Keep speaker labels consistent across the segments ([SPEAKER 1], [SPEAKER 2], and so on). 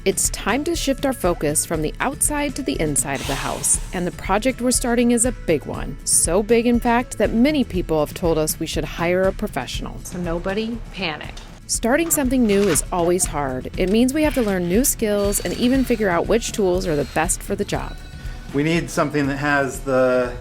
[SPEAKER 1] It's time to shift our focus from the outside to the inside of the house, and the project we're starting is a big one. So big, in fact, that many people have told us we should hire a professional.
[SPEAKER 2] So nobody panic.
[SPEAKER 1] Starting something new is always hard. It means we have to learn new skills and even figure out which tools are the best for the job.
[SPEAKER 3] We need something that has the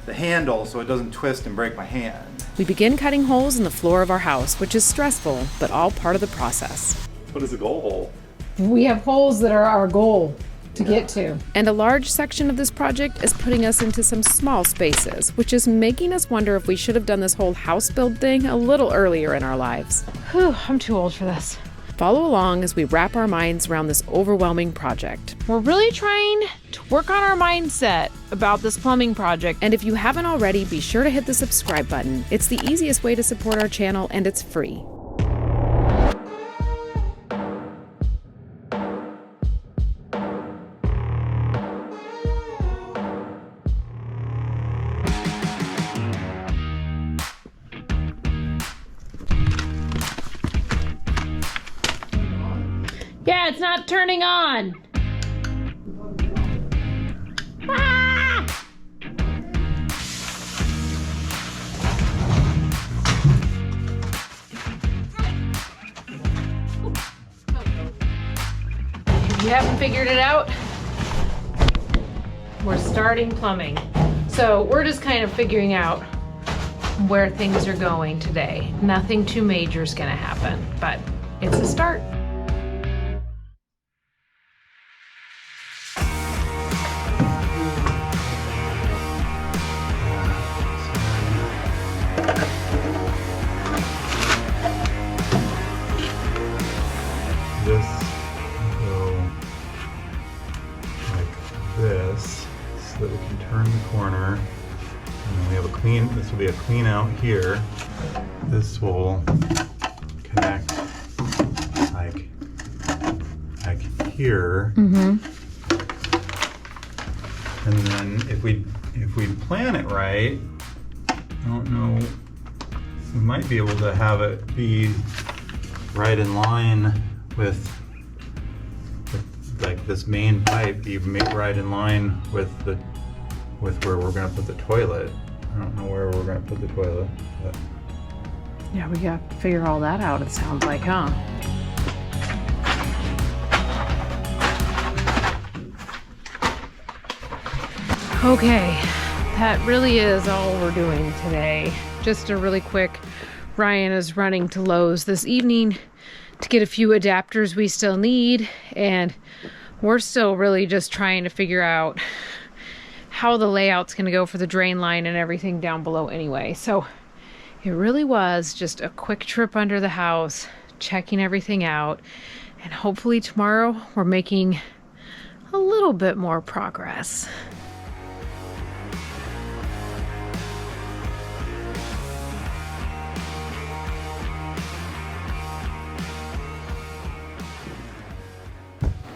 [SPEAKER 3] handle so it doesn't twist and break my hand.
[SPEAKER 1] We begin cutting holes in the floor of our house, which is stressful, but all part of the process.
[SPEAKER 3] What is a goal hole?
[SPEAKER 2] We have holes that are our goal to get to.
[SPEAKER 1] And a large section of this project is putting us into some small spaces, which is making us wonder if we should have done this whole house build thing a little earlier in our lives.
[SPEAKER 2] Whew, I'm too old for this.
[SPEAKER 1] Follow along as we wrap our minds around this overwhelming project.
[SPEAKER 2] We're really trying to work on our mindset about this plumbing project.
[SPEAKER 1] And if you haven't already, be sure to hit the subscribe button. It's the easiest way to support our channel, and it's free.
[SPEAKER 2] Yeah, it's not turning on. Ah! If you haven't figured it out, we're starting plumbing. So we're just kind of figuring out where things are going today. Nothing too major is gonna happen, but it's a start.
[SPEAKER 3] This will go like this so that we can turn the corner. And then we have this will be a clean out here. This will connect like here.
[SPEAKER 2] Mm-hmm.
[SPEAKER 3] And then if we plan it right, I don't know, we might be able to have it be right in line with like this main pipe be right in line with where we're gonna put the toilet. I don't know where we're gonna put the toilet, but
[SPEAKER 2] Yeah, we got to figure all that out, it sounds like, huh? Okay, that really is all we're doing today. Just a really quick, Ryan is running to Lowe's this evening to get a few adapters we still need, and we're still really just trying to figure out how the layout's going to go for the drain line and everything down below anyway. So it really was just a quick trip under the house, checking everything out, and hopefully tomorrow we're making a little bit more progress.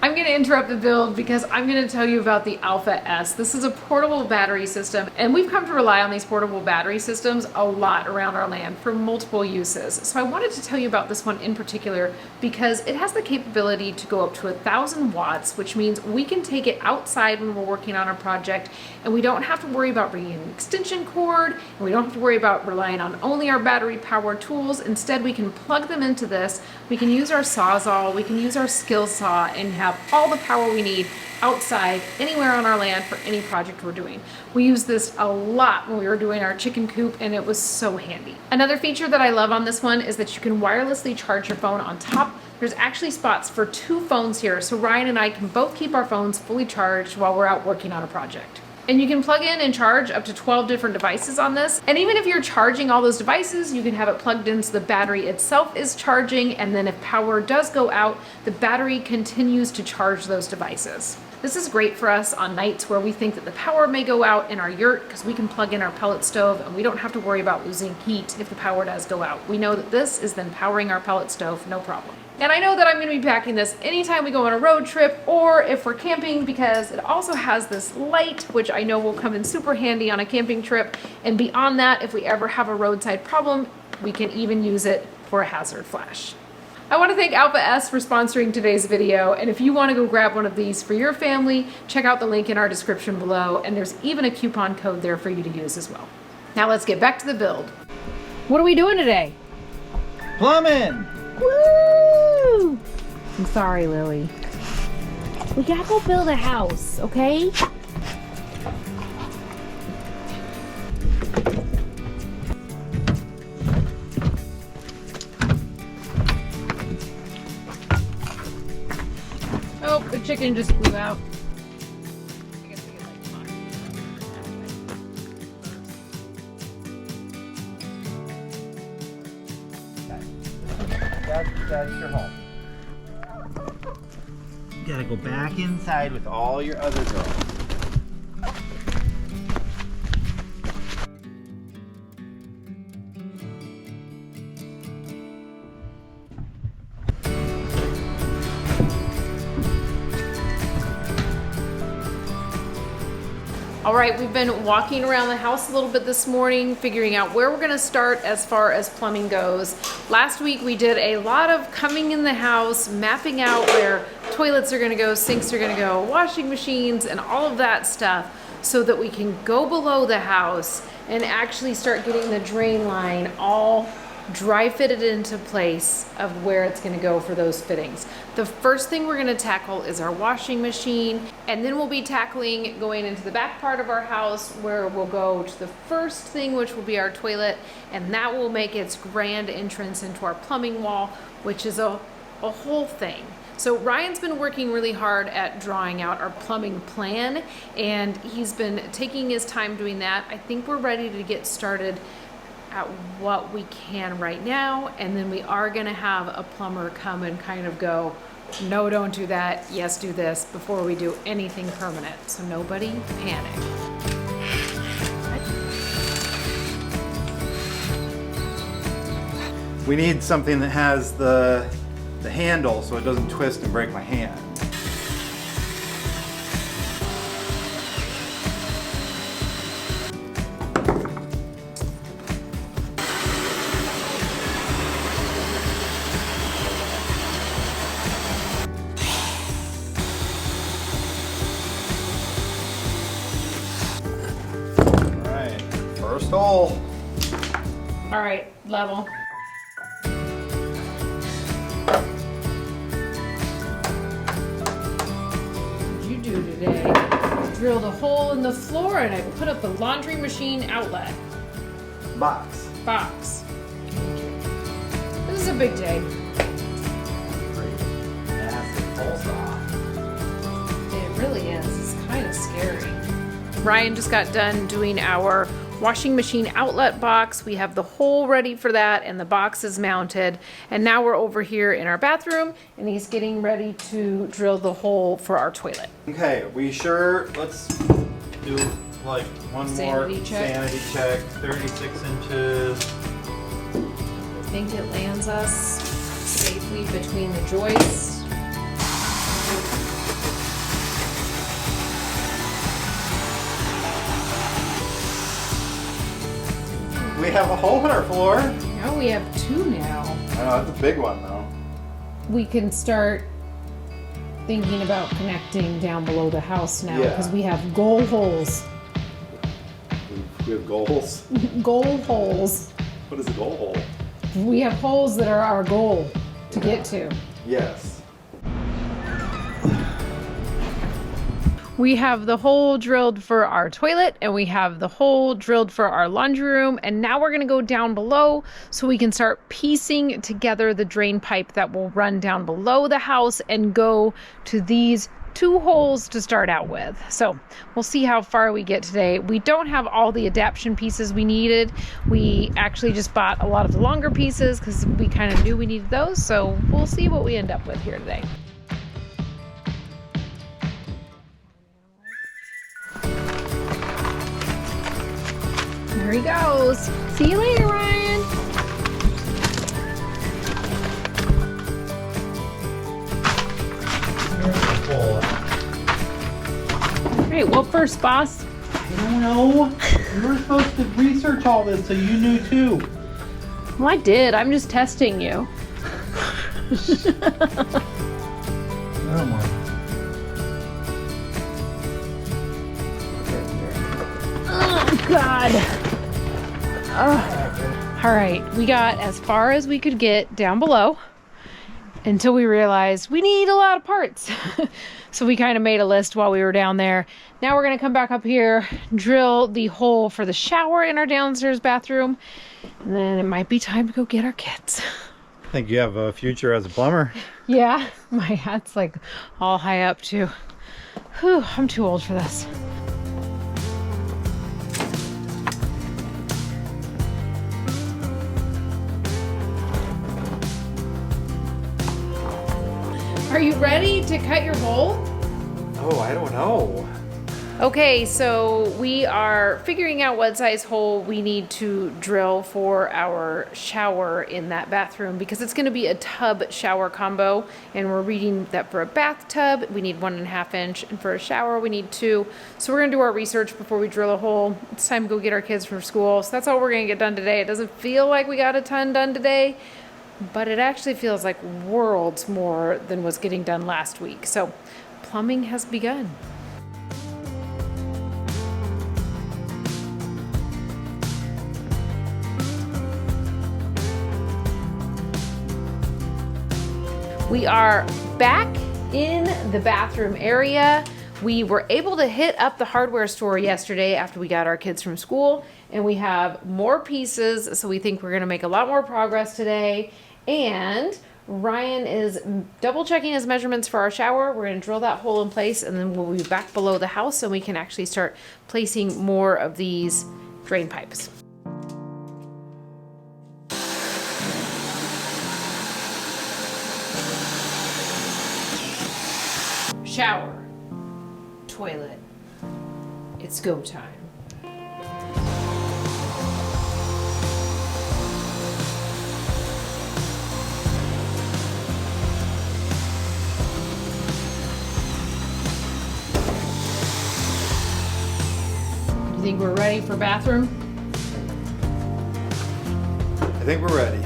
[SPEAKER 2] I'm going to interrupt the build because I'm going to tell you about the ALPHAESS. This is a portable battery system, and we've come to rely on these portable battery systems a lot around our land for multiple uses. So I wanted to tell you about this one in particular because it has the capability to go up to 1,000 watts, which means we can take it outside when we're working on a project, and we don't have to worry about bringing an extension cord, and we don't have to worry about relying on only our battery powered tools. Instead, we can plug them into this. We can use our Sawzall, we can use our skill saw, and have all the power we need outside anywhere on our land for any project we're doing. We use this a lot when we were doing our chicken coop, and it was so handy. Another feature that I love on this one is that you can wirelessly charge your phone on top. There's actually spots for 2 phones here, so Ryan and I can both keep our phones fully charged while we're out working on a project. And you can plug in and charge up to 12 different devices on this. And even if you're charging all those devices, you can have it plugged in so the battery itself is charging, and then if power does go out, the battery continues to charge those devices. This is great for us on nights where we think that the power may go out in our yurt, because we can plug in our pellet stove and we don't have to worry about losing heat if the power does go out. We know that this is then powering our pellet stove, no problem. And I know that I'm going to be packing this anytime we go on a road trip or if we're camping, because it also has this light, which I know will come in super handy on a camping trip. And beyond that, if we ever have a roadside problem, we can even use it for a hazard flash. I want to thank ALPHAESS for sponsoring today's video, and if you want to go grab one of these for your family, check out the link in our description below, and there's even a coupon code there for you to use as well. Now let's get back to the build. What are we doing today?
[SPEAKER 3] Plumbing!
[SPEAKER 4] Woo! I'm sorry, Lily. We gotta go build a house, okay?
[SPEAKER 2] Oh, the chicken just flew out.
[SPEAKER 5] That's your home. You gotta go back inside with all your other girls.
[SPEAKER 2] All right, we've been walking around the house a little bit this morning, figuring out where we're gonna start as far as plumbing goes. Last week we did a lot of coming in the house, mapping out where toilets are gonna go, sinks are gonna go, washing machines, and all of that stuff so that we can go below the house and actually start getting the drain line all dry fitted into place of where it's going to go for those fittings. The first thing we're going to tackle is our washing machine, and then we'll be tackling going into the back part of our house where we'll go to the first thing, which will be our toilet, and that will make its grand entrance into our plumbing wall, which is a whole thing. So Ryan's been working really hard at drawing out our plumbing plan, and he's been taking his time doing that. I think we're ready to get started at what we can right now, and then we are gonna have a plumber come and kind of go, no, don't do that, yes, do this, before we do anything permanent. So nobody panic.
[SPEAKER 5] We need something that has the handle so it doesn't twist and break my hand. First hole.
[SPEAKER 2] All right, level. What did you do today? I drilled a hole in the floor and I put up the laundry machine outlet
[SPEAKER 5] Box.
[SPEAKER 2] This is a big day.
[SPEAKER 5] Massive hole saw.
[SPEAKER 2] It really is. It's kind of scary. Ryan just got done doing our washing machine outlet box. We have the hole ready for that and the box is mounted. And now we're over here in our bathroom and he's getting ready to drill the hole for our toilet.
[SPEAKER 5] Okay, let's do like one
[SPEAKER 2] Sanity
[SPEAKER 5] more
[SPEAKER 2] check.
[SPEAKER 5] sanity check. 36 inches.
[SPEAKER 2] I think it lands us safely between the joists.
[SPEAKER 5] We have a hole in our floor.
[SPEAKER 2] Now we have two now.
[SPEAKER 5] I know, that's a big one though.
[SPEAKER 2] We can start thinking about connecting down below the house now
[SPEAKER 5] Yeah.
[SPEAKER 2] because we have goal holes.
[SPEAKER 5] We have goals.
[SPEAKER 2] Goal holes.
[SPEAKER 5] What is a goal hole?
[SPEAKER 2] We have holes that are our goal to get to.
[SPEAKER 5] Yes.
[SPEAKER 2] We have the hole drilled for our toilet and we have the hole drilled for our laundry room, and now we're gonna go down below so we can start piecing together the drain pipe that will run down below the house and go to these two holes to start out with. So we'll see how far we get today. We don't have all the adaptation pieces we needed. We actually just bought a lot of the longer pieces because we kind of knew we needed those. So we'll see what we end up with here today. There he goes. See you later, Ryan. All right, what first, boss?
[SPEAKER 6] I don't know. You were supposed to research all this so you knew too.
[SPEAKER 2] Well, I did. I'm just testing you.
[SPEAKER 3] Oh my.
[SPEAKER 4] Oh, God.
[SPEAKER 2] All right, we got as far as we could get down below until we realized we need a lot of parts. So we kind of made a list while we were down there. Now we're gonna come back up here, drill the hole for the shower in our downstairs bathroom, and then it might be time to go get our kids.
[SPEAKER 3] I think you have a future as a plumber.
[SPEAKER 2] Yeah, my hat's like all high up too. Whew, I'm too old for this. Are you ready to cut your hole?
[SPEAKER 5] Oh, I don't know.
[SPEAKER 2] Okay, so we are figuring out what size hole we need to drill for our shower in that bathroom because it's going to be a tub shower combo, and we're reading that for a bathtub we need 1.5 inch, and for a shower we need 2. So we're going to do our research before we drill a hole. It's time to go get our kids from school, so that's all we're going to get done today. It doesn't feel like we got a ton done today, but it actually feels like worlds more than was getting done last week. So plumbing has begun. We are back in the bathroom area. We were able to hit up the hardware store yesterday after we got our kids from school, and we have more pieces, so we think we're gonna make a lot more progress today. And Ryan is double checking his measurements for our shower. We're gonna drill that hole in place, and then we'll be back below the house so we can actually start placing more of these drain pipes. Shower, toilet, it's go time. Do you think we're ready for bathroom?
[SPEAKER 5] I think we're ready.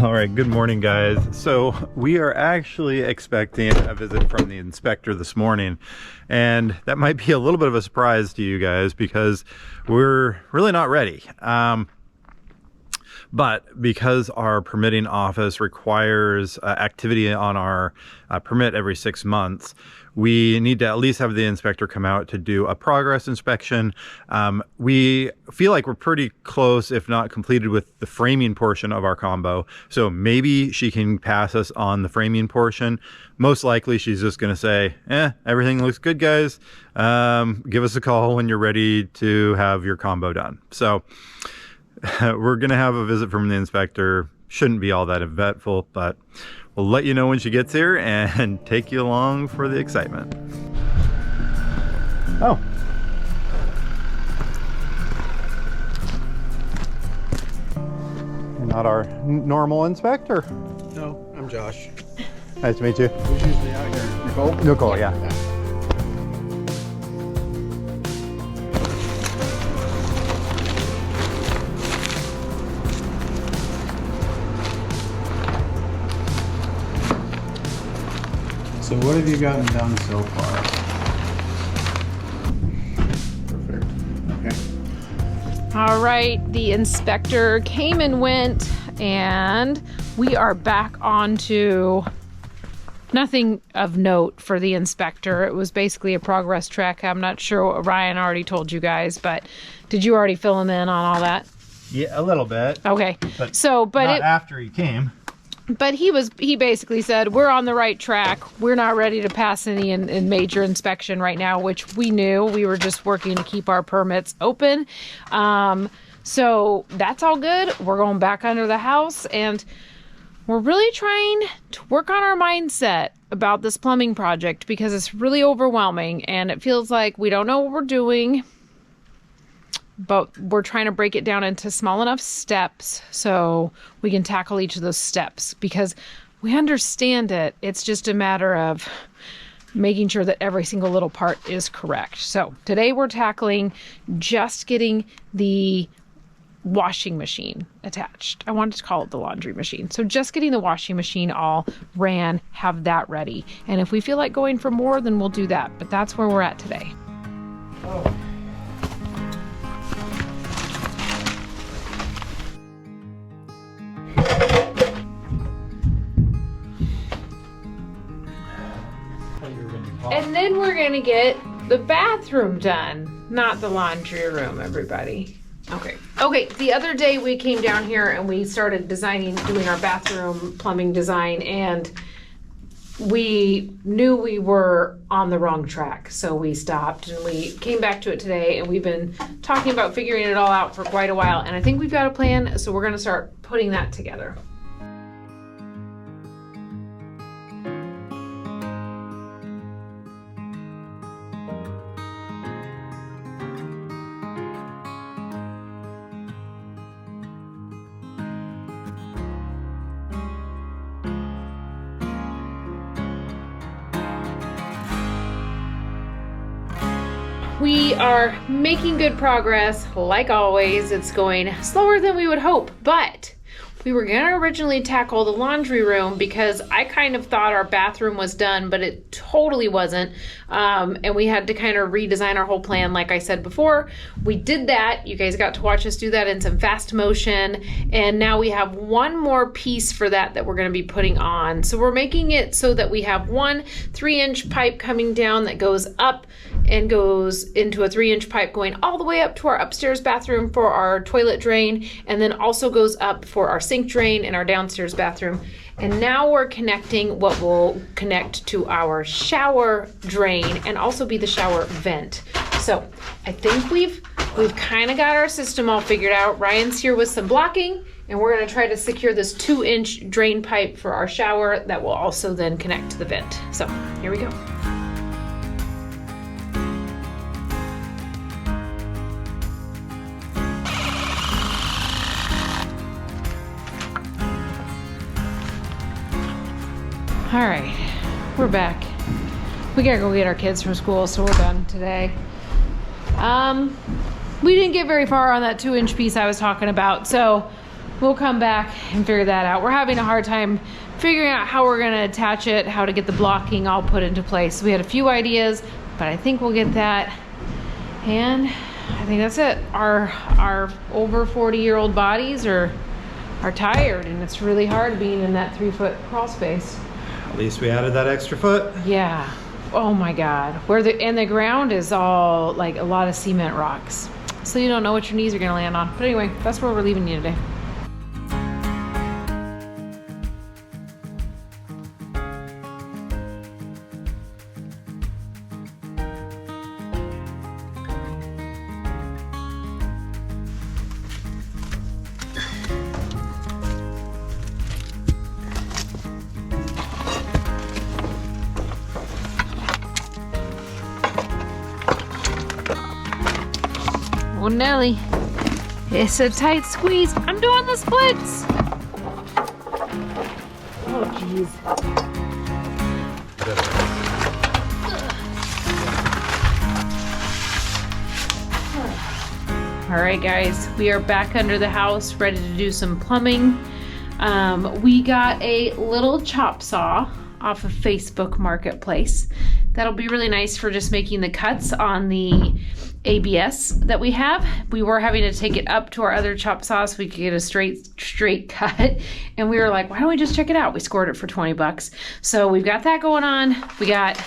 [SPEAKER 3] All right, good morning, guys. So we are actually expecting a visit from the inspector this morning, and that might be a little bit of a surprise to you guys because we're really not ready. But because our permitting office requires activity on our permit every 6 months, we need to at least have the inspector come out to do a progress inspection. We feel like we're pretty close, if not completed, with the framing portion of our combo. So maybe she can pass us on the framing portion. Most likely she's just going to say, everything looks good, guys. Give us a call when you're ready to have your combo done. So we're going to have a visit from the inspector. Shouldn't be all that eventful, but we'll let you know when she gets here and take you along for the excitement. Oh. You're not our normal inspector.
[SPEAKER 6] No, I'm Josh.
[SPEAKER 3] Nice to meet you.
[SPEAKER 6] Who's usually out here? Nicole?
[SPEAKER 3] Nicole, yeah.
[SPEAKER 6] So what have you gotten done so far? Perfect. Okay.
[SPEAKER 2] All right, the inspector came and went, and we are back onto nothing of note for the inspector. It was basically a progress track. I'm not sure what Ryan already told you guys, but did you already fill him in on all that?
[SPEAKER 3] Yeah, a little bit.
[SPEAKER 2] Okay.
[SPEAKER 3] But
[SPEAKER 2] But
[SPEAKER 3] not after he came.
[SPEAKER 2] But he basically said, we're on the right track. We're not ready to pass any in major inspection right now, which we knew. We were just working to keep our permits open. So that's all good. We're going back under the house, and we're really trying to work on our mindset about this plumbing project because it's really overwhelming and it feels like we don't know what we're doing, but we're trying to break it down into small enough steps so we can tackle each of those steps because we understand it. It's just a matter of making sure that every single little part is correct. So today we're tackling just getting the washing machine attached. I wanted to call it the laundry machine. So just getting the washing machine all ran, have that ready. And if we feel like going for more, then we'll do that. But that's where we're at today.
[SPEAKER 5] Oh.
[SPEAKER 2] And then we're gonna get the bathroom done, not the laundry room, everybody. Okay, the other day we came down here and we started doing our bathroom plumbing design, and we knew we were on the wrong track. So we stopped and we came back to it today, and we've been talking about figuring it all out for quite a while. And I think we've got a plan, so we're gonna start putting that together. We are making good progress. Like always, it's going slower than we would hope, but we were gonna originally tackle the laundry room because I kind of thought our bathroom was done, but it totally wasn't. And we had to kind of redesign our whole plan. Like I said before, we did that. You guys got to watch us do that in some fast motion. And now we have one more piece for that we're gonna be putting on. So we're making it so that we have one 3-inch pipe coming down that goes up and goes into a 3-inch pipe going all the way up to our upstairs bathroom for our toilet drain, and then also goes up for our sink drain in our downstairs bathroom. And now we're connecting what will connect to our shower drain and also be the shower vent. So I think we've kind of got our system all figured out. Ryan's here with some blocking, and we're gonna try to secure this 2-inch drain pipe for our shower that will also then connect to the vent. So here we go. All right, we're back. We gotta go get our kids from school, so we're done today. We didn't get very far on that 2-inch piece I was talking about, so we'll come back and figure that out. We're having a hard time figuring out how we're gonna attach it, how to get the blocking all put into place. We had a few ideas, but I think we'll get that. And I think that's it. Our over 40-year-old bodies are tired, and it's really hard being in that 3-foot crawl space.
[SPEAKER 5] At least we added that extra foot.
[SPEAKER 2] Yeah. Oh my God. The ground is all like a lot of cement rocks. So you don't know what your knees are gonna land on. But anyway, that's where we're leaving you today. Oh, Nelly, it's a tight squeeze. I'm doing the splits. Oh, jeez. All right, guys, we are back under the house, ready to do some plumbing. We got a little chop saw off of Facebook Marketplace. That'll be really nice for just making the cuts on the ABS that we have. We were having to take it up to our other chop saw so we could get a straight cut. And we were like, why don't we just check it out? We scored it for 20 bucks. So we've got that going on. We got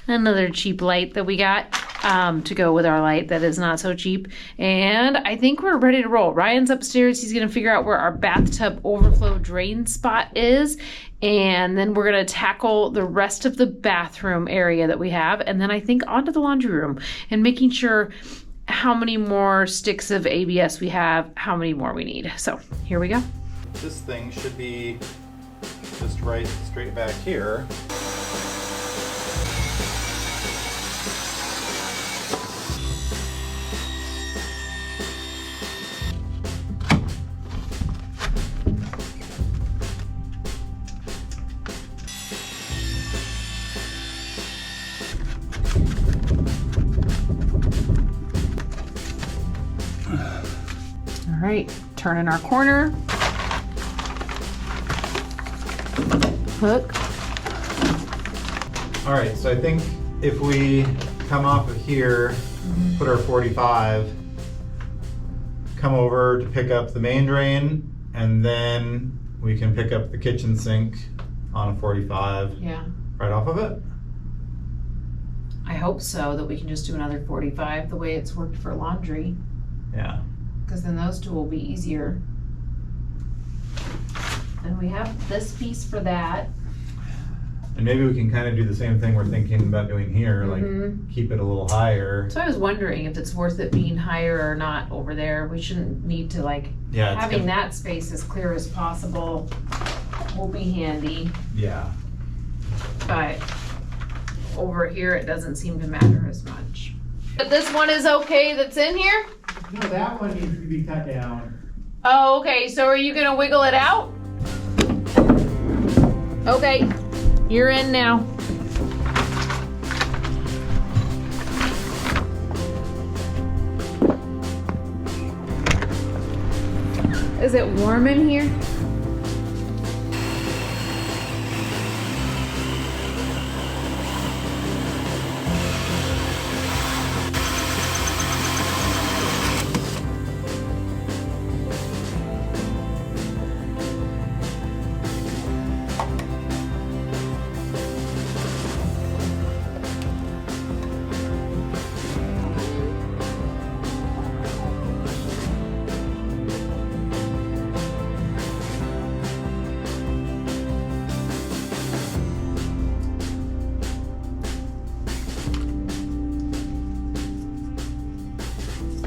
[SPEAKER 2] another cheap light that we got to go with our light that is not so cheap. And I think we're ready to roll. Ryan's upstairs. He's gonna figure out where our bathtub overflow drain spot is. And then we're gonna tackle the rest of the bathroom area that we have. And then I think onto the laundry room and making sure how many more sticks of ABS we have, how many more we need. So here we go.
[SPEAKER 5] This thing should be just right straight back here.
[SPEAKER 2] All right, turn in our corner. Hook.
[SPEAKER 5] All right, so I think if we come off of here, put our 45, come over to pick up the main drain, and then we can pick up the kitchen sink on a 45
[SPEAKER 2] Yeah,
[SPEAKER 5] right off of it.
[SPEAKER 2] I hope so, that we can just do another 45 the way it's worked for laundry,
[SPEAKER 5] Yeah.
[SPEAKER 2] because then those two will be easier. And we have this piece for that.
[SPEAKER 5] And maybe we can kind of do the same thing we're thinking about doing here, like keep it a little higher.
[SPEAKER 2] So I was wondering if it's worth it being higher or not over there. We shouldn't need to like,
[SPEAKER 5] Yeah, it's
[SPEAKER 2] having
[SPEAKER 5] gonna-
[SPEAKER 2] that space as clear as possible will be handy.
[SPEAKER 5] Yeah.
[SPEAKER 2] But over here, it doesn't seem to matter as much. But this one is okay that's in here?
[SPEAKER 6] No, that one needs to be cut down.
[SPEAKER 2] Oh, okay, so are you gonna wiggle it out? Okay, you're in now. Is it warm in here?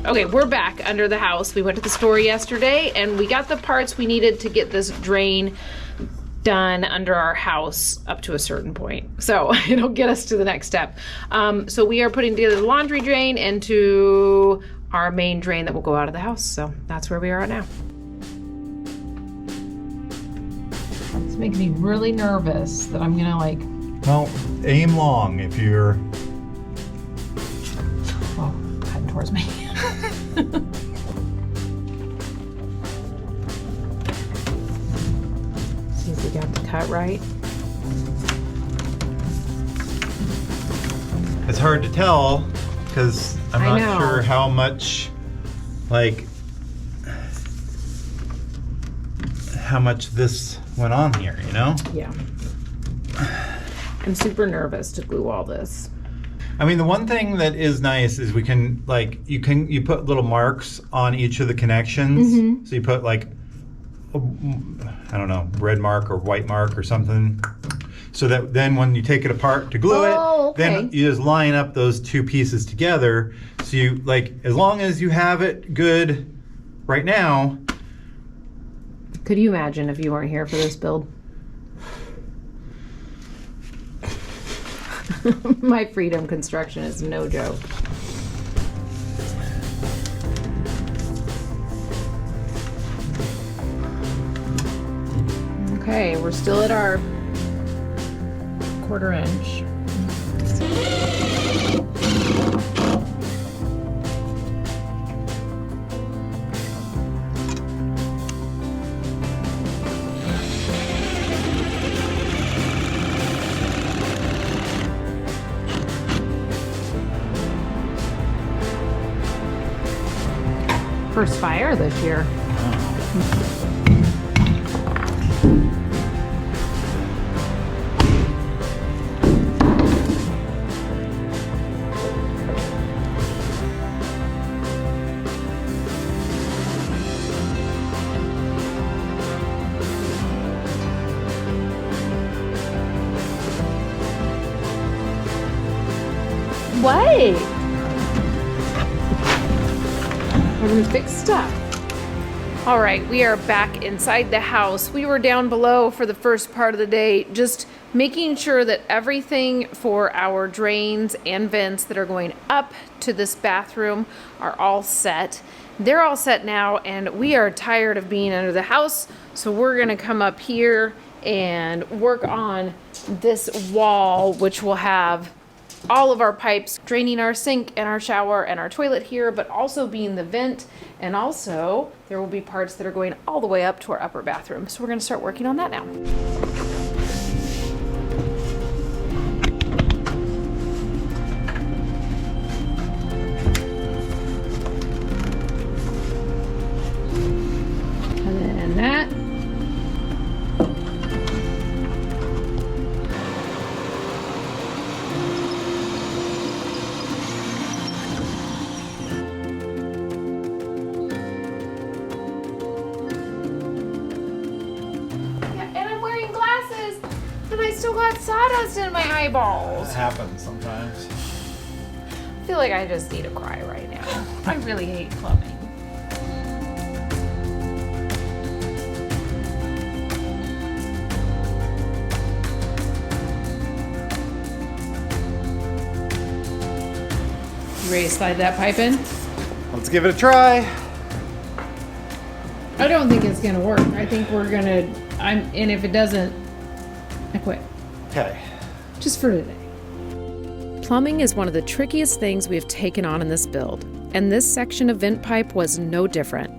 [SPEAKER 2] Okay, we're back under the house. We went to the store yesterday and we got the parts we needed to get this drain done under our house up to a certain point. So it'll get us to the next step. So we are putting together the laundry drain into our main drain that will go out of the house. So that's where we are at now. It's making me really nervous that I'm gonna like,
[SPEAKER 5] Well, aim long if you're.
[SPEAKER 2] oh, heading towards me. See if we got the cut right.
[SPEAKER 5] It's hard to tell because I'm
[SPEAKER 2] I
[SPEAKER 5] not
[SPEAKER 2] know.
[SPEAKER 5] sure how much, like, how much this went on here, you know?
[SPEAKER 2] Yeah. I'm super nervous to glue all this.
[SPEAKER 5] I mean, the one thing that is nice is we can, like, you put little marks on each of the connections. So you put like, I don't know, red mark or white mark or something. So that then when you take it apart to glue it, then you just line up those two pieces together. So you, like, as long as you have it good right now.
[SPEAKER 2] Could you imagine if you weren't here for this build? My Freedom construction is no joke. Okay, we're still at our 1/4 inch. First fire this year. What? Time to fix stuff. All right, we are back inside the house. We were down below for the first part of the day, just making sure that everything for our drains and vents that are going up to this bathroom are all set. They're all set now, and we are tired of being under the house, so we're gonna come up here and work on this wall, which will have all of our pipes draining our sink and our shower and our toilet here, but also being the vent. And also there will be parts that are going all the way up to our upper bathroom. So we're going to start working on that now. And then that. Still got sawdust in my eyeballs.
[SPEAKER 5] It happens sometimes.
[SPEAKER 2] I feel like I just need to cry right now. I really hate plumbing. You ready to slide that pipe in?
[SPEAKER 5] Let's give it a try.
[SPEAKER 2] I don't think it's gonna work. I think we're gonna, and if it doesn't, I quit.
[SPEAKER 5] Okay.
[SPEAKER 2] Just for today.
[SPEAKER 1] Plumbing is one of the trickiest things we have taken on in this build, and this section of vent pipe was no different.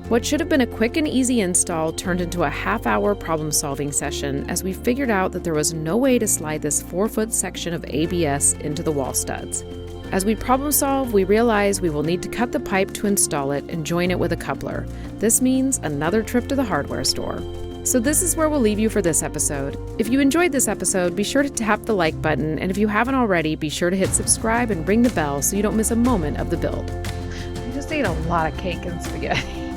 [SPEAKER 1] What should have been a quick and easy install turned into a half-hour problem-solving session as we figured out that there was no way to slide this 4-foot section of ABS into the wall studs. As we problem solve, we realize we will need to cut the pipe to install it and join it with a coupler. This means another trip to the hardware store. So this is where we'll leave you for this episode. If you enjoyed this episode, be sure to tap the like button, and if you haven't already, be sure to hit subscribe and ring the bell so you don't miss a moment of the build.
[SPEAKER 2] I just ate a lot of cake and spaghetti.